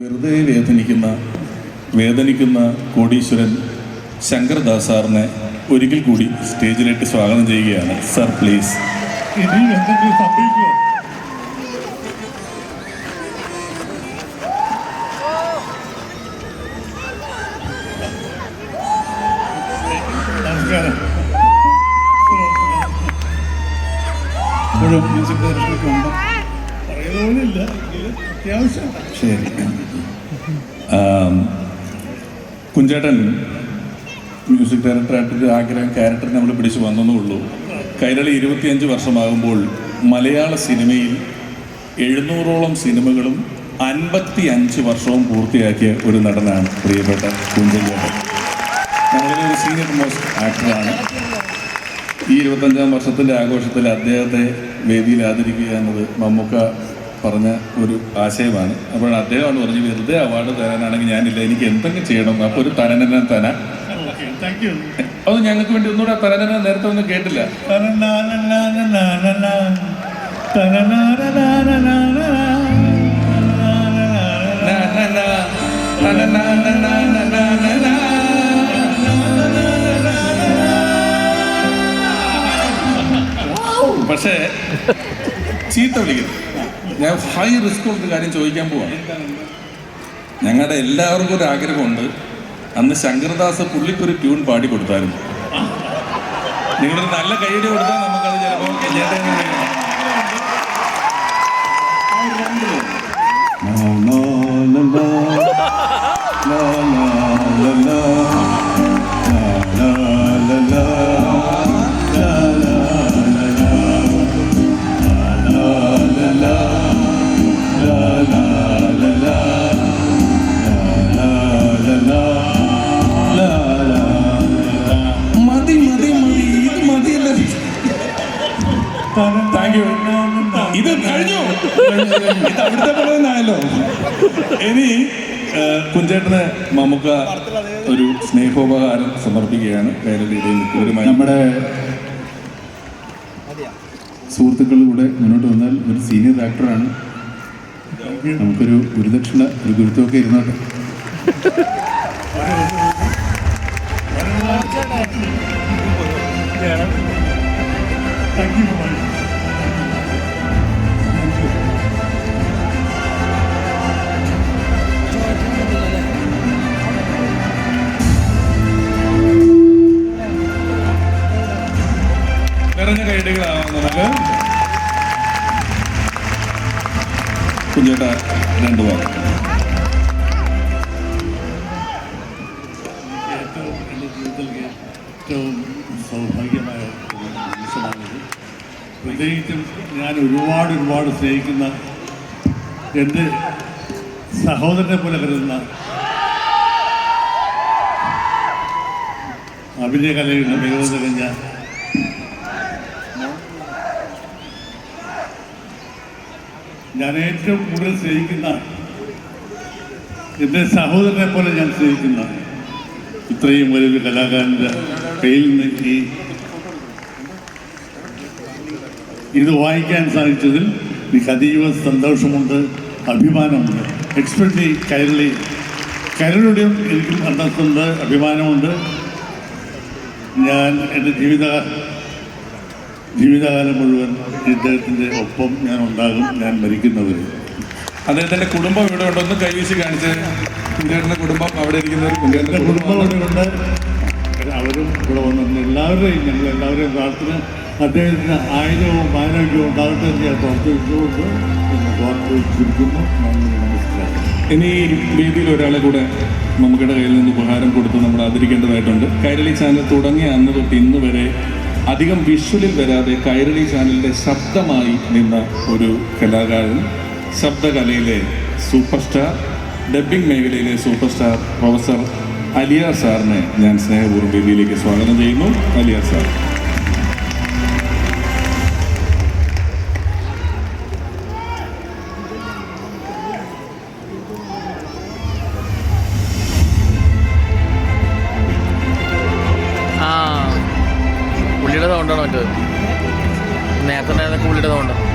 വെറുതെ വേദനിക്കുന്ന കോടീശ്വരൻ ശങ്കർദാസ് സാറിനെ ഒരിക്കൽ കൂടി സ്റ്റേജിലേക്ക് സ്വാഗതം ചെയ്യുകയാണ്. Sir please. നമസ്കാരം. മ്യൂസിക് ഡയറക്ടറൊക്കെ ഉണ്ട്, പറയുന്നതുപോലില്ല, അത്യാവശ്യം. ശരി. കുഞ്ചേട്ടൻ മ്യൂസിക് ഡയറക്ടറായിട്ടൊരു ആഗ്രഹം ക്യാരക്ടറിനെ നമ്മൾ പിടിച്ചു വന്നതേ ഉള്ളൂ. കൈരളി 25 വർഷമാകുമ്പോൾ മലയാള സിനിമയിൽ 700ഓളം സിനിമകളും 55 വർഷവും പൂർത്തിയാക്കിയ ഒരു നടനാണ് പ്രിയപ്പെട്ട കുഞ്ചൻ ചേട്ടൻ. ഞങ്ങളുടെ ഒരു സീനിയർ മോസ്റ്റ് ആക്ടറാണ്. ഈ 25ാം വർഷത്തിൻ്റെ ആഘോഷത്തിൽ അദ്ദേഹത്തെ വേദിയിൽ ആദരിക്കുക എന്നത് മമ്മൂക്ക പറഞ്ഞ ഒരു ആശയമാണ്. അപ്പോൾ അദ്ദേഹമാണ് പറഞ്ഞു, വെറുതെ അവാർഡ് തരാനാണെങ്കിൽ ഞാനില്ല, എനിക്ക് എന്തെങ്കിലും ചെയ്യണം. അപ്പോൾ ഒരു തനനന തന അത് ഞങ്ങൾക്ക് വേണ്ടി ഒന്നുകൂടെ തനനന നേരത്തെ ഒന്നും കേട്ടില്ല. പക്ഷേ ചീത്ത വിളിക്കുന്നു. ഞാൻ ഹൈ റിസ്ക് ഉള്ള കാര്യം ചോദിക്കാൻ പോവാണ്. ഞങ്ങളുടെ എല്ലാവർക്കും ഒരു ആഗ്രഹമുണ്ട്. അന്ന് ശങ്കർദാസ് പുള്ളിക്കൊരു ട്യൂൺ പാടി കൊടുത്തായിരുന്നു. നിങ്ങളൊരു നല്ല കൈയ്യടി കൊടുത്താൽ നമുക്കത് ചിലപ്പോൾ ഇത് കഴിഞ്ഞു, ഇത് അവിടുത്തെ പടവനായല്ലോ. ഇനി കുഞ്ചേട്ടന് മമ്മൂക്ക ഒരു സ്നേഹോപഹാരം സമർപ്പിക്കുകയാണ്. കൈരളിയുടെ നമ്മുടെ സുഹൃത്തുക്കളിലൂടെ മുന്നോട്ട് വന്നാൽ ഒരു സീനിയർ ആക്ടറാണ്. നമുക്കൊരു ഗുരുദക്ഷിണ ഒരു ഗുരുത്വമൊക്കെ ഇരുന്നോട്ടെ. നിറഞ്ഞ കൈഡികളാവാം നമുക്ക്. കുഞ്ചേട്ട 2 വാക്ക്. എൻ്റെ ജീവിതത്തിൽ ഏറ്റവും സൗഭാഗ്യമായ ഒരു നിമിഷമാണിത്. പ്രത്യേകിച്ചും ഞാൻ ഒരുപാട് സ്നേഹിക്കുന്ന എൻ്റെ സഹോദരനെ പോലെ കരുതുന്ന അഭിനയ കലയുടെ മികവ് തികഞ്ഞ ഞാൻ ഏറ്റവും കൂടുതൽ സ്നേഹിക്കുന്ന എൻ്റെ സഹോദരനെ പോലെ ഞാൻ സ്നേഹിക്കുന്ന ഇത്രയും വലിയൊരു കലാകാരൻ്റെ കയ്യിൽ നിന്ന് ഇത് വായിക്കാൻ സാധിച്ചതിൽ എനിക്ക് അതീവ സന്തോഷമുണ്ട്, അഭിമാനമുണ്ട്. എക്സ്പെഷ്യലി കൈരളിയുടെയും എനിക്കും അന്തസ്സുണ്ട്, അഭിമാനമുണ്ട്. ഞാൻ എൻ്റെ ജീവിതകാലം മുഴുവൻ ഇദ്ദേഹത്തിൻ്റെ ഒപ്പം ഞാൻ ഉണ്ടാകും, ഞാൻ മരിക്കുന്നവരെ. അദ്ദേഹത്തിൻ്റെ കുടുംബം ഇവിടെ ഉണ്ടൊന്ന് കൈവീശി കാണിച്ച്. കുഞ്ചേട്ടൻ്റെ കുടുംബം അവിടെ ഇരിക്കുന്നവർ, എൻ്റെ കുടുംബം ഇവിടെ ഉണ്ട്. അവരും ഇവിടെ വന്നിട്ടുണ്ട്. എല്ലാവരുടെയും ഞങ്ങളെല്ലാവരെയും പ്രാർത്ഥന അദ്ദേഹത്തിന് 1000 ആരോഗ്യവും ഉണ്ടാകട്ടെ എന്ന് ഞാൻ പ്രാർത്ഥിച്ചുകൊണ്ട് പ്രാർത്ഥിച്ചിരിക്കുന്നു. നമസ്കാരം. ഇനി വേദിയിൽ ഒരാളെ കൂടെ മമ്മൂക്കയുടെ കയ്യിൽ നിന്ന് ഉപഹാരം കൊടുത്ത് നമ്മൾ ആദരിക്കേണ്ടതായിട്ടുണ്ട്. കൈരളി ചാനൽ തുടങ്ങിയ അന്ന് തൊട്ട് ഇന്ന് വരെ അധികം വിഷ്വലിൽ വരാതെ കൈരളി ചാനലിൻ്റെ ശബ്ദമായി നിന്ന ഒരു കലാകാരൻ, ശബ്ദകലയിലെ സൂപ്പർ സ്റ്റാർ, ഡബ്ബിംഗ് മേഖലയിലെ സൂപ്പർ സ്റ്റാർ പ്രൊഫസർ അലിയാർ സാറിനെ ഞാൻ സ്നേഹപൂർവ്വം വേദിയിലേക്ക് സ്വാഗതം ചെയ്യുന്നു. അലിയാർ സാർ. പുള്ളിയുടെ സൗണ്ടാണ് മറ്റേത്, നേരത്തെ ഉണ്ടായിരുന്ന പുള്ളിയുടെ സൗണ്ടാണ്.